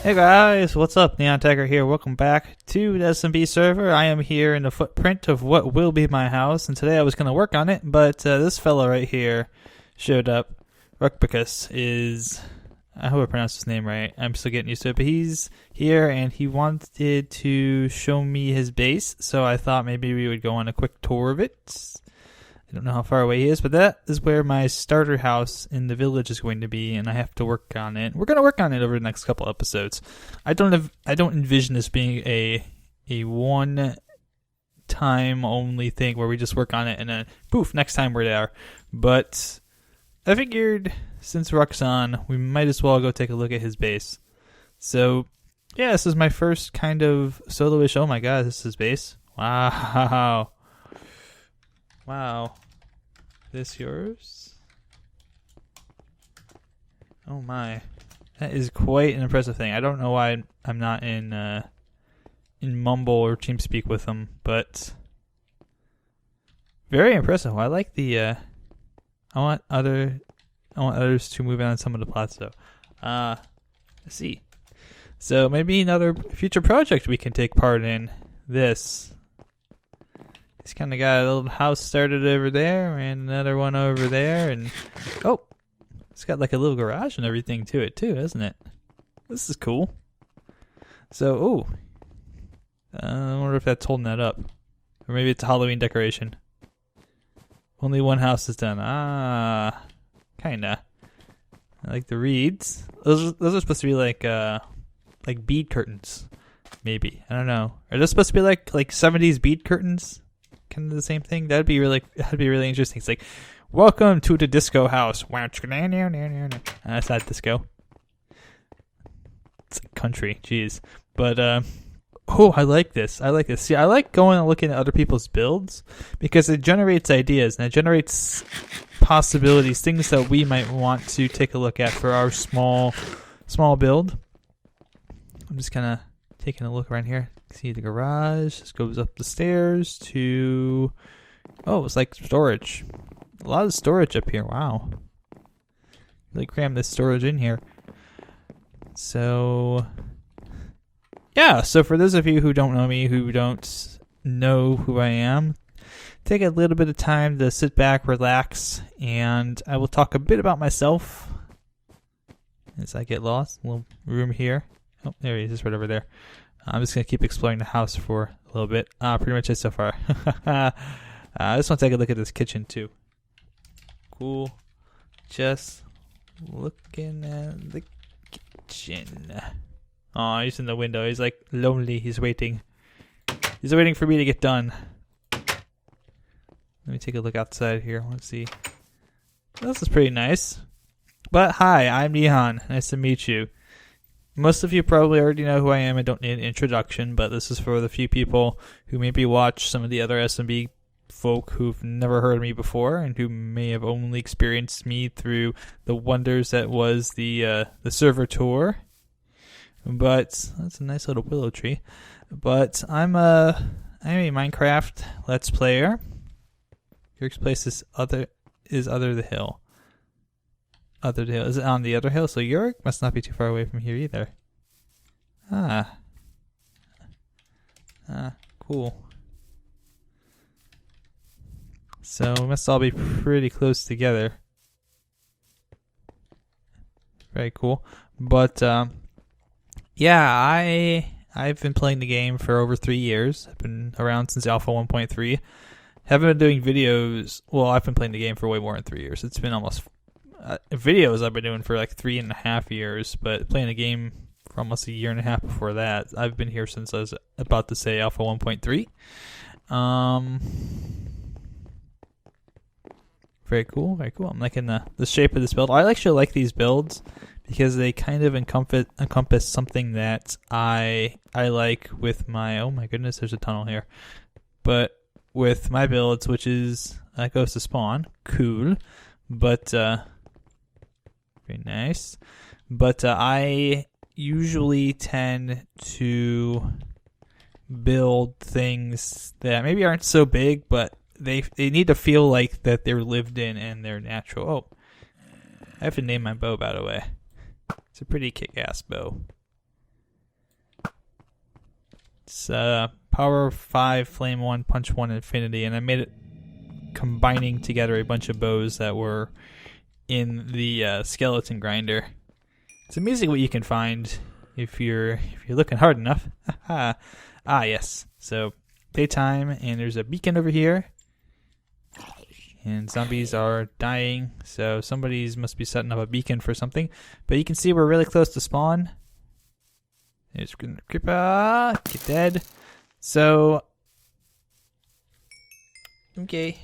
Hey guys, what's up? NihonTiger here. Welcome back to the SMB server. I am here in the footprint of what will be my house, and today I was going to work on it, but this fellow right here showed up. Rukbicus is... I hope I pronounced his name right. I'm still getting used to it, but he's here and he wanted to show me his base, so I thought maybe we would go on a quick tour of it. I don't know how far away he is, but that is where my starter house in the village is going to be, and I have to work on it. We're going to work on it over the next couple episodes. I don't envision this being a one time only thing where we just work on it and then poof, next time we're there. But I figured since Ruck's on, we might as well go take a look at his base. So yeah, this is my first kind of solo-ish. Oh my god, this is his base. Wow. Wow. This yours? Oh my. That is quite an impressive thing. I don't know why I'm not in Mumble or TeamSpeak with them, but very impressive. I like the I want others to move in on some of the plots though. Let's see. So maybe another future project we can take part in. This. He's kind of got a little house started over there and another one over there. And oh, it's got like a little garage and everything to it too, doesn't it? This is cool. So, I wonder if that's holding that up. Or maybe it's a Halloween decoration. Only one house is done. Ah, kinda. I like the reeds. Those are supposed to be like bead curtains. Maybe. I don't know. Are those supposed to be like 70s bead curtains? Kind of the same thing. That'd be really interesting. It's like, welcome to the disco house. That's not disco. It's like country. Jeez. But I like this. See, I like going and looking at other people's builds because it generates ideas and it generates possibilities, things that we might want to take a look at for our small build. I'm just kind of taking a look around here. See the garage. This goes up the stairs to... Oh, it's like storage. A lot of storage up here. Wow. Really cram this storage in here. So... yeah, so for those of you who don't know me, who don't know who I am, take a little bit of time to sit back, relax, and I will talk a bit about myself as I get lost. A little room here. Oh, there he is, just right over there. I'm just going to keep exploring the house for a little bit. Pretty much it so far. I just want to take a look at this kitchen too. Cool. Just looking at the kitchen. Oh, he's in the window. He's like lonely. He's waiting. He's waiting for me to get done. Let me take a look outside here. Let's see. This is pretty nice. But hi, I'm Nihon. Nice to meet you. Most of you probably already know who I am. I don't need an introduction, but this is for the few people who maybe watch some of the other SMB folk who've never heard of me before and who may have only experienced me through the wonders that was the server tour. But that's a nice little willow tree. But I'm a Minecraft Let's Player. Yurik's place is other the hill. Other hill. Is it on the other hill? So Yurik must not be too far away from here either. Cool. So we must all be pretty close together. Very cool. But yeah, I've been playing the game for over 3 years. I've been around since Alpha 1.3. Haven't been doing videos. Well, I've been playing the game for way more than 3 years. It's been almost videos I've been doing for like 3.5 years, but playing a game for almost 1.5 years before that. I've been here since I was about to say Alpha 1.3. Very cool, very cool. I'm liking the shape of this build. I actually like these builds because they kind of encompass something that I like with my... oh my goodness, there's a tunnel here. But with my builds, which is... that goes to spawn. Cool. But... very nice. But I usually tend to build things that maybe aren't so big, but they need to feel like that they're lived in and they're natural. Oh, I have to name my bow, by the way. It's a pretty kick-ass bow. It's Power 5, Flame 1, Punch 1, Infinity, and I made it combining together a bunch of bows that were in the skeleton grinder. It's amazing what you can find if you're looking hard enough. Yes. So daytime, and there's a beacon over here, and zombies are dying. So somebody's must be setting up a beacon for something. But you can see we're really close to spawn. There's creeper, get dead. So okay.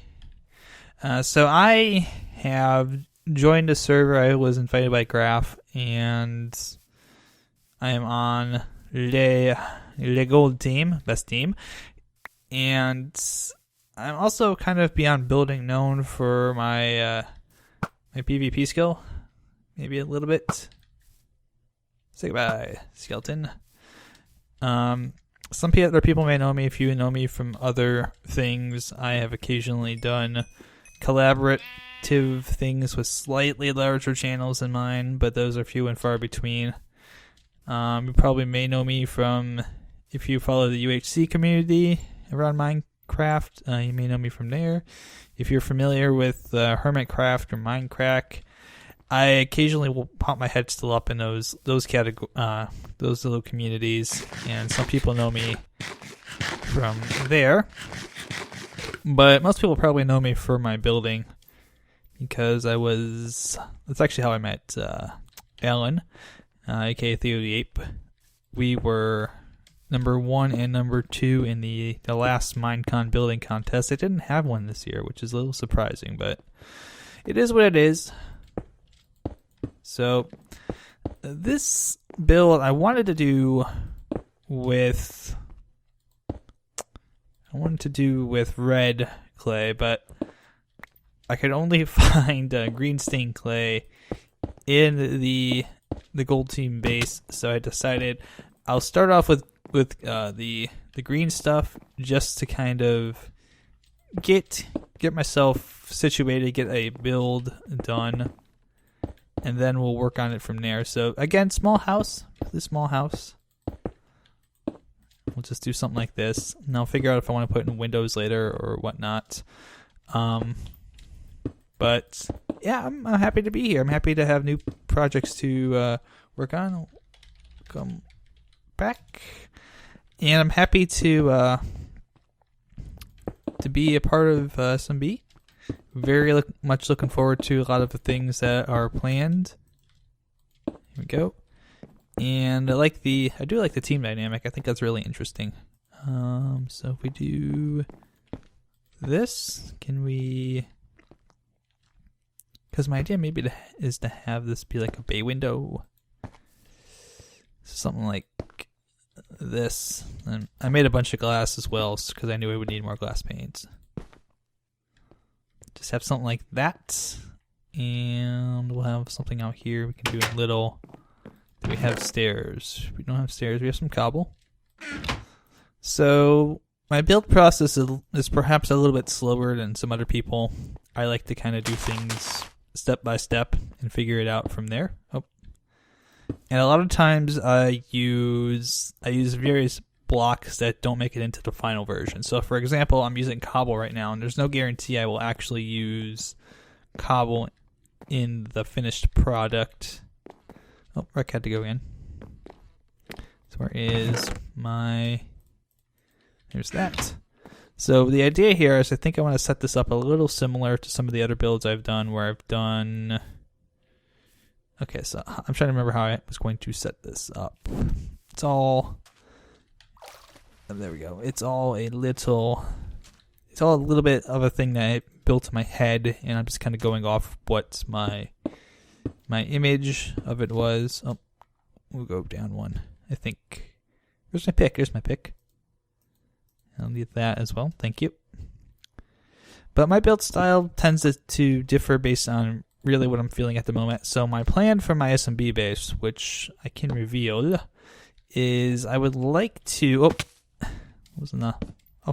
So I have joined a server. I was invited by Graph, and I am on Le Gold team, best team. And I'm also kind of beyond building known for my my PvP skill, maybe a little bit. Say goodbye, skeleton. Some other people may know me. If you know me from other things, I have occasionally done collaborative things with slightly larger channels than mine, but those are few and far between. You probably may know me from, if you follow the UHC community around Minecraft, you may know me from there. If you're familiar with Hermitcraft or Minecraft, I occasionally will pop my head still up in those little communities, and some people know me from there. But most people probably know me for my building, because that's actually how I met Alan, aka Theo the Ape. We were number 1 and number 2 in the last Minecon building contest. I didn't have one this year, which is a little surprising, but it is what it is. So this build I wanted to do with red clay, but I could only find green stained clay in the gold team base, so I decided I'll start off with the green stuff, just to kind of get myself situated, get a build done, and then we'll work on it from there. So again, small house. We'll just do something like this, and I'll figure out if I want to put in windows later or whatnot. But yeah, I'm happy to be here. I'm happy to have new projects to work on. Come back, and I'm happy to be a part of SMB. Very much looking forward to a lot of the things that are planned. Here we go. And I do like the team dynamic. I think that's really interesting. So if we do this, can we? Because my idea maybe is to have this be like a bay window, something like this. And I made a bunch of glass as well, because I knew I would need more glass panes. Just have something like that, and we'll have something out here. We can do a little. Do we have stairs? We don't have stairs. We have some cobble. So my build process is perhaps a little bit slower than some other people. I like to kind of do things step by step and figure it out from there. And a lot of times I use various blocks that don't make it into the final version. So for example, I'm using cobble right now, and there's no guarantee I will actually use cobble in the finished product. Oh, Rick had to go in. So where is my... There's that. So the idea here is I think I want to set this up a little similar to some of the other builds I've done, where I've done... Okay, so I'm trying to remember how I was going to set this up. It's all... There we go. It's all a little bit of a thing that I built in my head, and I'm just kind of going off what my image of it was. Oh, we'll go down one. I think. Where's my pick? Here's my pick. I'll need that as well. Thank you. But my build style tends to differ based on really what I'm feeling at the moment. So my plan for my SMB base, which I can reveal, is I would like to... wasn't a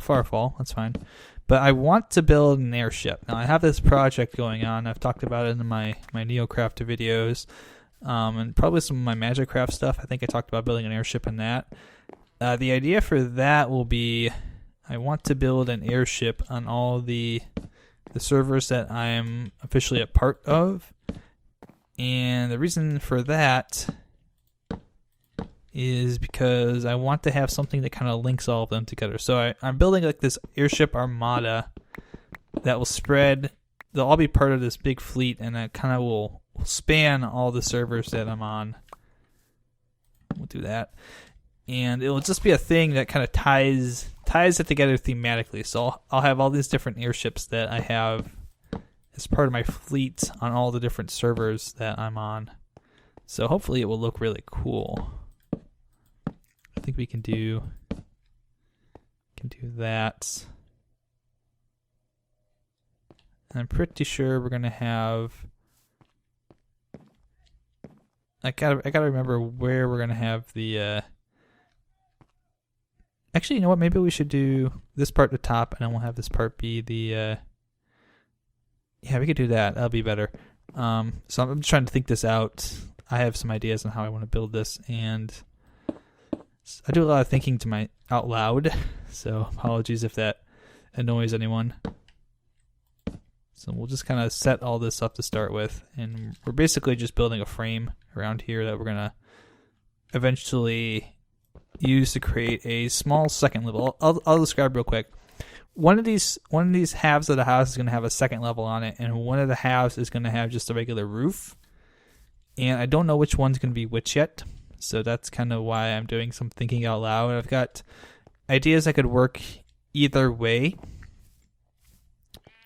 far fall, that's fine. But I want to build an airship. Now I have this project going on. I've talked about it in my NeoCraft videos, and probably some of my MagicCraft stuff. I think I talked about building an airship in that. The idea for that will be I want to build an airship on all the servers that I'm officially a part of. And the reason for that is because I want to have something that kind of links all of them together. So I'm building like this airship armada that will spread. They'll all be part of this big fleet, and it kind of will span all the servers that I'm on. We'll do that. And it'll just be a thing that kind of ties it together thematically. So I'll have all these different airships that I have as part of my fleet on all the different servers that I'm on. So hopefully it will look really cool. I think we can do that. And I'm pretty sure we're gonna have. I gotta remember where we're gonna have the. Actually, you know what? Maybe we should do this part at the top, and then we'll have this part be the. Yeah, we could do that. That'll be better. So I'm just trying to think this out. I have some ideas on how I want to build this, and I do a lot of thinking out loud. So apologies if that annoys anyone. So we'll just kind of set all this up to start with, and we're basically just building a frame around here that we're gonna eventually use to create a small second level. I'll describe real quick. One of these halves of the house is gonna have a second level on it, and one of the halves is gonna have just a regular roof. And I don't know which one's gonna be which yet, so that's kind of why I'm doing some thinking out loud. I've got ideas that could work either way.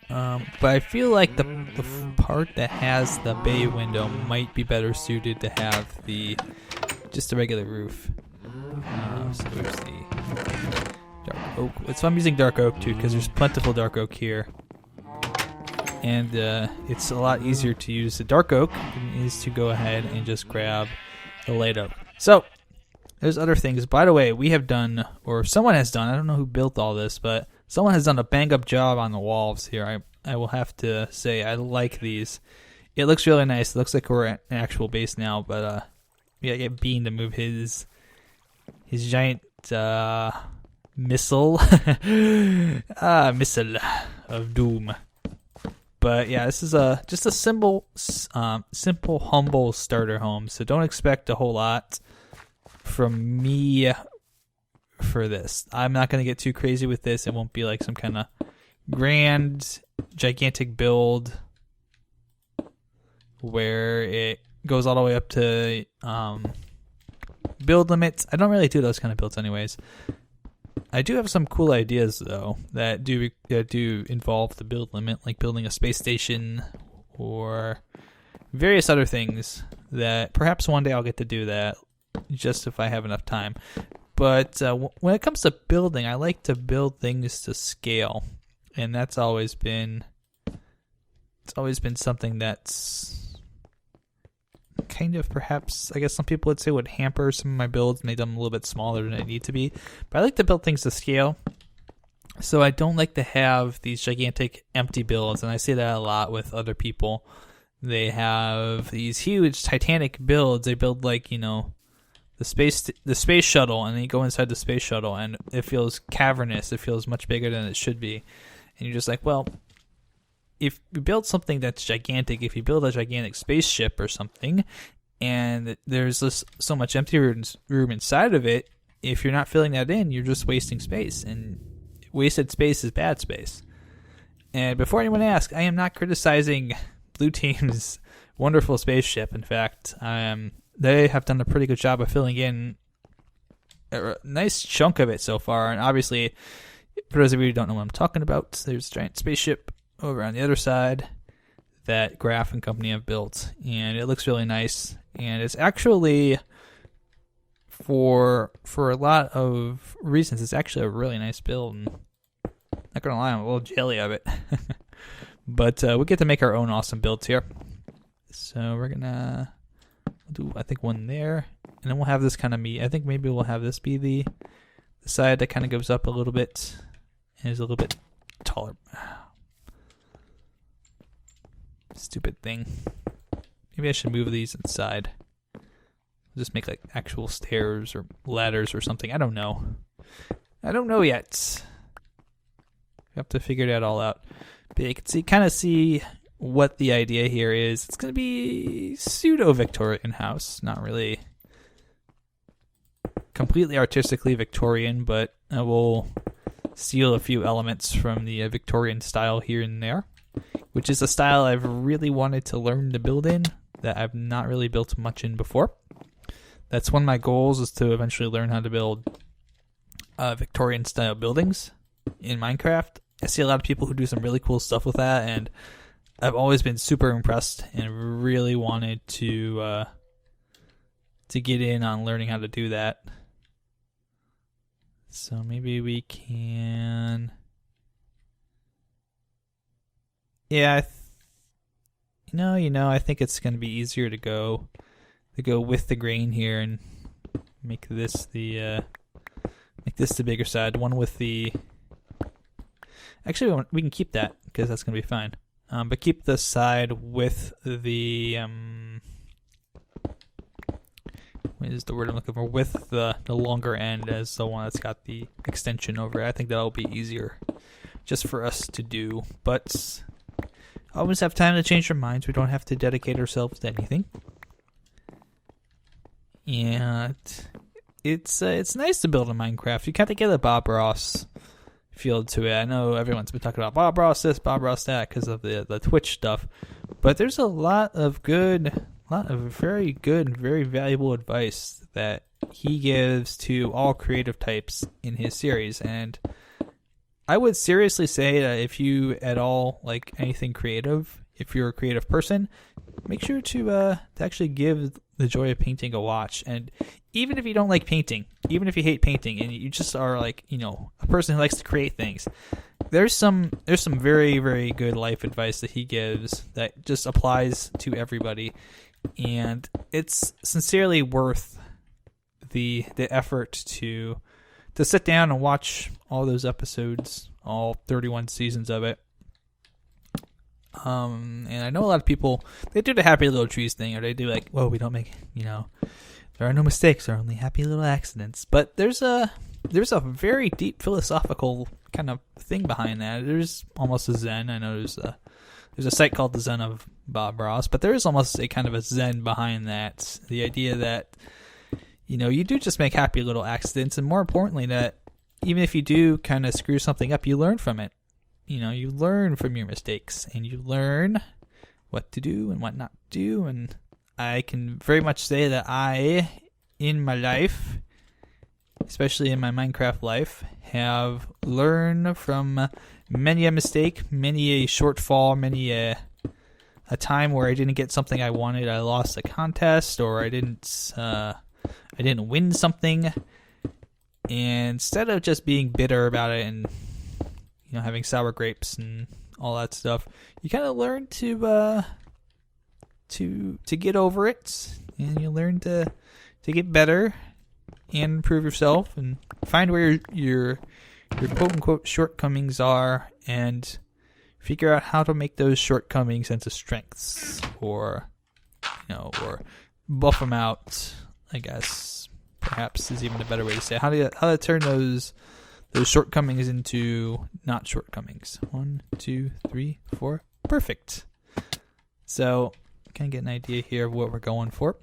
But I feel like the part that has the bay window might be better suited to have just a regular roof. So there's the dark oak. So I'm using dark oak too because there's plentiful dark oak here, and it's a lot easier to use the dark oak than it is to go ahead and just grab the light oak. So there's other things. By the way, we have done, or someone has done. I don't know who built all this, but someone has done a bang-up job on the walls here. I will have to say I like these. It looks really nice. It looks like we're at an actual base now, but we gotta get Bean to move his giant missile missile of doom. But yeah, this is just a simple, humble starter home. So don't expect a whole lot from me for this. I'm not going to get too crazy with this. It won't be like some kind of grand, gigantic build where it goes all the way up to build limits. I don't really do those kind of builds anyways. I do have some cool ideas though that do involve the build limit, like building a space station or various other things that perhaps one day I'll get to do that, just if I have enough time. But when it comes to building, I like to build things to scale, and that's always been something that's kind of, perhaps, I guess some people would say, would hamper some of my builds, make them a little bit smaller than they need to be. But I like to build things to scale, so I don't like to have these gigantic empty builds, and I say that a lot with other people. They have these huge Titanic builds. They build like, the space shuttle, and then you go inside the space shuttle, and it feels cavernous. It feels much bigger than it should be, and you're just like, well, if you build something that's gigantic, if you build a gigantic spaceship or something, and there's so much empty room inside of it, if you're not filling that in, you're just wasting space, and wasted space is bad space. And before anyone asks, I am not criticizing Blue Team's wonderful spaceship. In fact, they have done a pretty good job of filling in a nice chunk of it so far. And obviously, for those of you who don't know what I'm talking about, there's a giant spaceship over on the other side that Graf and company have built, and it looks really nice. And it's actually, for a lot of reasons, it's actually a really nice build. And not gonna lie, I'm a little jelly of it. But we get to make our own awesome builds here. So we're gonna do, I think, one there, and then we'll have this kind of I think maybe we'll have this be the side that kind of goes up a little bit and is a little bit taller. Stupid thing. Maybe I should move these inside. Just make like actual stairs or ladders or something. I don't know. I don't know yet. We have to figure that all out. But you can kind of see what the idea here is. It's going to be pseudo-Victorian house. Not really completely artistically Victorian, but I will steal a few elements from the Victorian style here and there, which is a style I've really wanted to learn to build in that I've not really built much in before. That's one of my goals, is to eventually learn how to build Victorian style buildings in Minecraft. I see a lot of people who do some really cool stuff with that, and I've always been super impressed and really wanted to get in on learning how to do that. So maybe we can. Yeah, I think it's going to be easier to go with the grain here and make this the bigger side. One with the. Actually, we can keep that because that's going to be fine. But keep the side with the what is the word I'm looking for? With the longer end as the one that's got the extension over it. I think that'll be easier just for us to do. But always have time to change our minds. We don't have to dedicate ourselves to anything. And it's nice to build in Minecraft. You kind of get a Bob Ross feel to it. I know everyone's been talking about Bob Ross this, Bob Ross that because of the Twitch stuff, but there's a lot of very good and very valuable advice that he gives to all creative types in his series. And I would seriously say that if you at all like anything creative, if you're a creative person, make sure to actually give The Joy of Painting a watch. And even if you don't like painting, even if you hate painting and you just are like, a person who likes to create things, there's some very, very good life advice that he gives that just applies to everybody. And it's sincerely worth the effort to sit down and watch all those episodes, all 31 seasons of it. And I know a lot of people, they do the happy little trees thing, or they do like, whoa, we don't make, there are no mistakes, there are only happy little accidents. But there's a very deep philosophical kind of thing behind that. There's almost a Zen. I know there's a site called the Zen of Bob Ross, but there is almost a kind of a Zen behind that. The idea that, you do just make happy little accidents, and more importantly, that even if you do kind of screw something up, you learn from it. You learn from your mistakes, and you learn what to do and what not to do. And I can very much say that I, in my life, especially in my Minecraft life, have learned from many a mistake, many a shortfall, many a time where I didn't get something I wanted. I lost a contest, or I didn't win something. And instead of just being bitter about it and having sour grapes and all that stuff, you kind of learn to get over it, and you learn to get better and improve yourself and find where your quote unquote shortcomings are, and figure out how to make those shortcomings into strengths, or buff them out, I guess perhaps is even a better way to say it. How to turn those shortcomings into not shortcomings. 1, 2, 3, 4. Perfect. So, kind of get an idea here of what we're going for.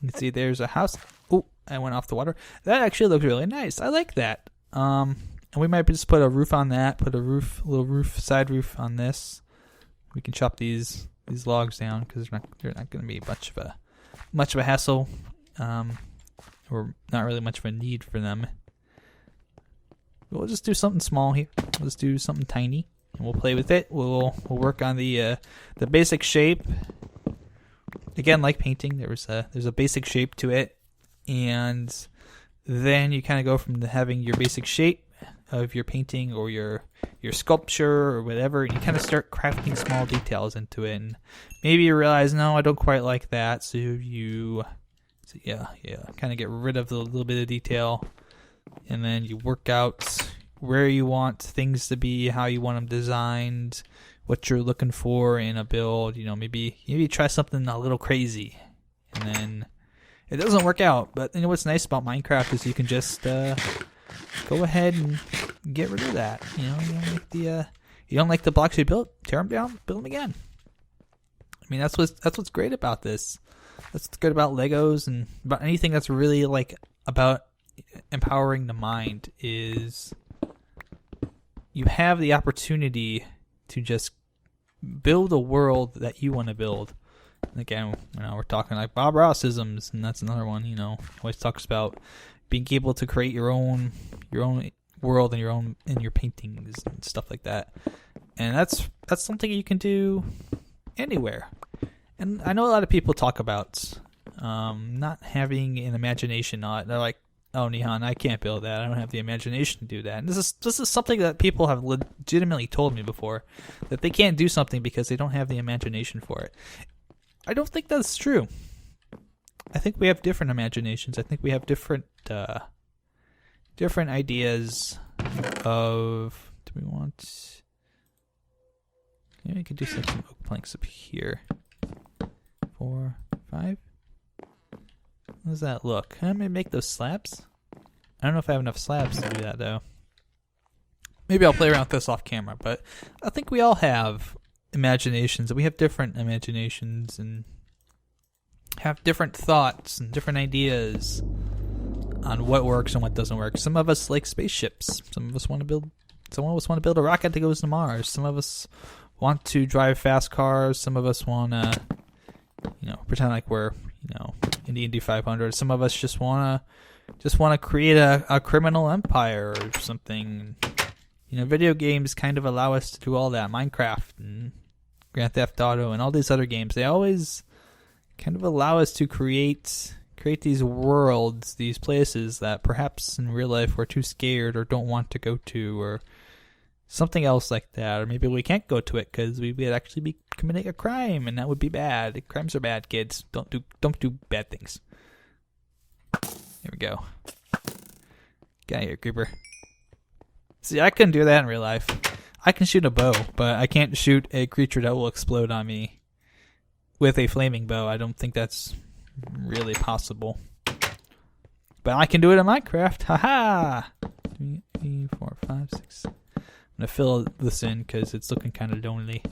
You can see there's a house. Oh, I went off the water. That actually looks really nice. I like that. And we might just put a roof on that. Put a little roof, side roof on this. We can chop these logs down because they're not going to be much of a hassle. Or not really much of a need for them. We'll just do something small here. We'll just do something tiny, and we'll play with it. We'll work on the basic shape. Again, like painting, there's a basic shape to it, and then you kind of go from having your basic shape of your painting or your sculpture or whatever, and you kind of start crafting small details into it. And maybe you realize, no, I don't quite like that, so you. Yeah, kind of get rid of the little bit of detail, and then you work out where you want things to be, how you want them designed, what you're looking for in a build. Maybe try something a little crazy. and then it doesn't work out. But you know what's nice about Minecraft is you can just go ahead and get rid of that. You know, you don't like the blocks you built, tear them down, build them again. I mean, that's what's great about this. That's what's good about Legos and about anything that's really like about empowering the mind is you have the opportunity to just build a world that you want to build. And again, you know, we're talking like Bob Ross-isms, and that's another one. You know, always talks about being able to create your own world and your paintings and stuff like that. And that's something you can do anywhere. And I know a lot of people talk about not having an imagination. They're like, "Oh, Nihon, I can't build that. I don't have the imagination to do that." And this is something that people have legitimately told me before, that they can't do something because they don't have the imagination for it. I don't think that's true. I think we have different imaginations. I think we have different ideas of. Do we want? Maybe we could do some oak planks up here. 4, 5. How does that look? I'm gonna make those slabs. I don't know if I have enough slabs to do that though. Maybe I'll play around with this off camera, but I think we all have imaginations, and we have different imaginations and have different thoughts and different ideas on what works and what doesn't work. Some of us like spaceships. Some of us want to build a rocket that goes to Mars. Some of us want to drive fast cars. Some of us want to, pretend like we're, in the Indy 500. Some of us just want to create a criminal empire or something. Video games kind of allow us to do all that. Minecraft and Grand Theft Auto and all these other games, they always kind of allow us to create these worlds, these places that perhaps in real life we're too scared or don't want to go to, or something else like that. Or maybe we can't go to it because we would actually be committing a crime, and that would be bad. Crimes are bad, kids. Don't do bad things. There we go. Get out of here, creeper. See, I couldn't do that in real life. I can shoot a bow, but I can't shoot a creature that will explode on me with a flaming bow. I don't think that's really possible. But I can do it in Minecraft. Haha! 2, 3, 4, 5, 6. I'm going to fill this in because it's looking kind of lonely.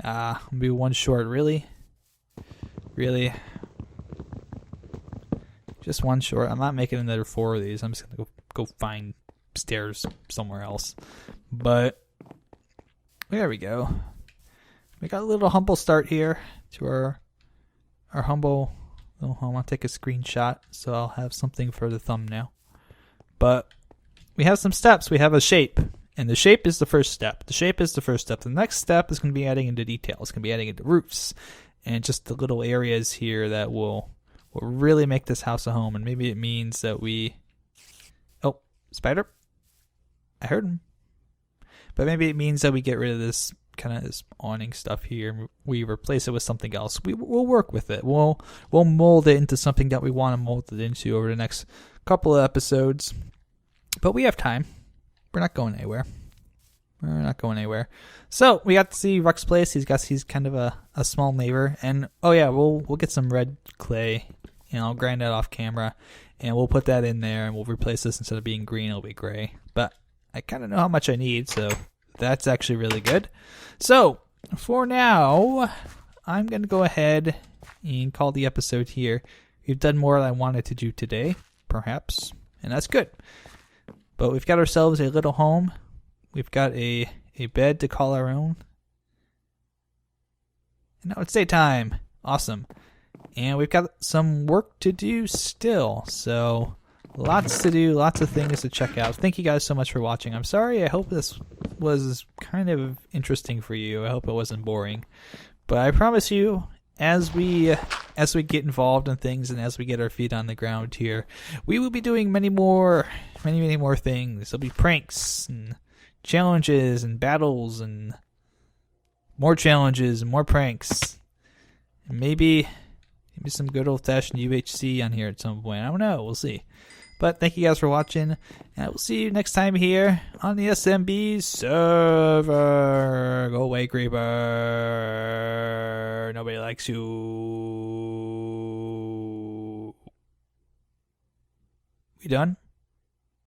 I'm going to be one short. Really? Really? Just one short. I'm not making another 4 of these. I'm just going to go find stairs somewhere else. But there we go. We got a little humble start here to our humble little home. I'll take a screenshot so I'll have something for the thumbnail. But we have some steps. We have a shape, and the shape is the first step. The next step is going to be adding into detail. It's going to be adding into roofs and just the little areas here that will really make this house a home. And maybe it means that we... Oh, spider. I heard him. But maybe it means that we get rid of this kind of this awning stuff here and we replace it with something else. We'll work with it. We'll mold it into something that we want to mold it into over the next couple of episodes. But we have time. We're not going anywhere. So we got to see Ruck's place. He's kind of a small neighbor. And oh yeah, we'll get some red clay and I'll grind that off camera and we'll put that in there and we'll replace this. Instead of being green, it'll be gray. But I kind of know how much I need, so that's actually really good. So for now, I'm going to go ahead and call the episode here. We've done more than I wanted to do today, perhaps, and that's good. But we've got ourselves a little home. We've got a bed to call our own. And now it's daytime. Awesome. And we've got some work to do still, so lots to do, lots of things to check out. Thank you guys so much for watching. I'm sorry. I hope this was kind of interesting for you. I hope it wasn't boring. But I promise you, as we get involved in things and as we get our feet on the ground here, we will be doing many more things. There'll be pranks and challenges and battles and more challenges and more pranks. And maybe some good old-fashioned UHC on here at some point. I don't know. We'll see. But thank you guys for watching, and I will see you next time here on the SMB server. Go away, creeper. Nobody nobody likes you. We done?